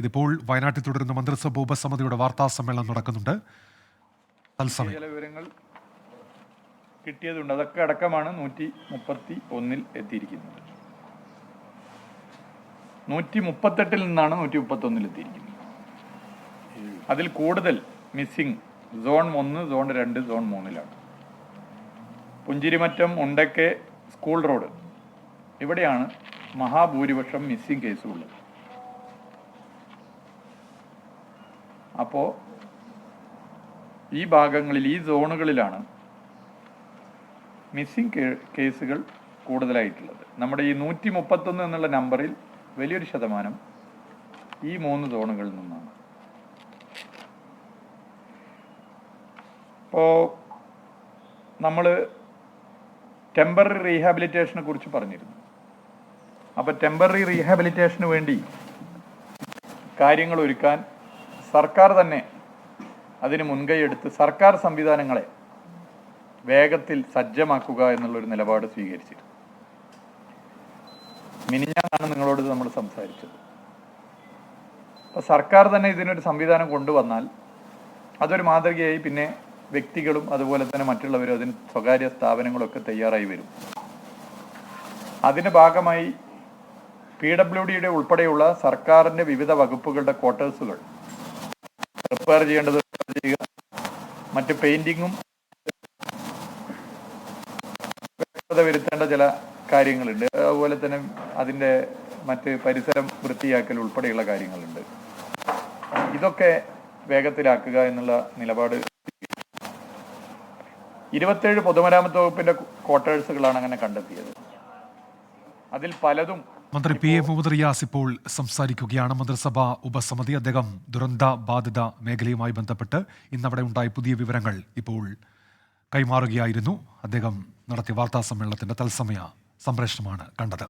ഇതിപ്പോൾ വയനാട്ടിൽ തുടരുന്ന മന്ത്രിസഭ ഉപസമിതിയുടെ വാർത്താ സമ്മേളനം നടക്കുന്നുണ്ട്. തത്സമയം ചില വിവരങ്ങൾ കിട്ടിയതുണ്ട്. അതൊക്കെ അടക്കമാണ് 131 എത്തിയിരിക്കുന്നത്. 138 നിന്നാണ് 131 എത്തിയിരിക്കുന്നത്. അതിൽ കൂടുതൽ missing zone 1, zone 2, zone 3 Punchirimattam, ഉണ്ടക്കെ, സ്കൂൾ റോഡ് ഇവിടെയാണ് മഹാഭൂരിപക്ഷം മിസ്സിംഗ് കേസുള്ളത്. അപ്പോൾ ഈ ഭാഗങ്ങളിൽ, ഈ സോണുകളിലാണ് മിസ്സിംഗ് കേസുകൾ കൂടുതലായിട്ടുള്ളത്. നമ്മുടെ ഈ 131 എന്നുള്ള നമ്പറിൽ വലിയൊരു ശതമാനം ഈ 3 സോണുകളിൽ നിന്നാണ്. ഇപ്പോൾ നമ്മൾ ടെമ്പററി റീഹാബിലിറ്റേഷനെ കുറിച്ച് പറഞ്ഞിരുന്നു. അപ്പോൾ ടെമ്പററി റീഹാബിലിറ്റേഷന് വേണ്ടി കാര്യങ്ങൾ ഒരുക്കാൻ സർക്കാർ തന്നെ അതിന് മുൻകൈയെടുത്ത് സർക്കാർ സംവിധാനങ്ങളെ വേഗത്തിൽ സജ്ജമാക്കുക എന്നുള്ളൊരു നിലപാട് സ്വീകരിച്ചിരുന്നു. മിനിഞ്ഞാന്നാണ് നിങ്ങളോട് നമ്മൾ സംസാരിച്ചത്. അപ്പോൾ സർക്കാർ തന്നെ ഇതിനൊരു സംവിധാനം കൊണ്ടുവന്നാൽ അതൊരു മാതൃകയായി പിന്നെ വ്യക്തികളും അതുപോലെ തന്നെ മറ്റുള്ളവരും അതിന് സ്വകാര്യ സ്ഥാപനങ്ങളൊക്കെ തയ്യാറായി വരും. അതിൻ്റെ ഭാഗമായി PWDയുടെ ഉൾപ്പെടെയുള്ള സർക്കാരിൻ്റെ വിവിധ വകുപ്പുകളുടെ ക്വാർട്ടേഴ്സുകൾ റിപ്പയർ ചെയ്യേണ്ടത് ചെയ്യുക, മറ്റ് പെയിന്റിങ്ങും വ്യക്തത വരുത്തേണ്ട ചില കാര്യങ്ങളുണ്ട്. അതുപോലെ തന്നെ അതിൻ്റെ മറ്റ് പരിസരം വൃത്തിയാക്കൽ ഉൾപ്പെടെയുള്ള കാര്യങ്ങളുണ്ട്. ഇതൊക്കെ വേഗത്തിലാക്കുക എന്നുള്ള നിലപാട് 27 പൊതുമരാമത്ത് വകുപ്പിന്റെ ക്വാർട്ടേഴ്സുകളാണ് അങ്ങനെ കണ്ടെത്തിയത്. അതിൽ പലതും മന്ത്രി PA മുഹമ്മദ് റിയാസ് ഇപ്പോൾ സംസാരിക്കുകയാണ്. മന്ത്രിസഭാ ഉപസമിതി അദ്ദേഹം ദുരന്ത ബാധിത മേഖലയുമായി ബന്ധപ്പെട്ട് ഇന്നവിടെ ഉണ്ടായ പുതിയ വിവരങ്ങൾ ഇപ്പോൾ കൈമാറുകയായിരുന്നു. അദ്ദേഹം നടത്തിയ വാർത്താ സമ്മേളനത്തിന്റെ തത്സമയ സംപ്രേഷണമാണ് കണ്ടത്.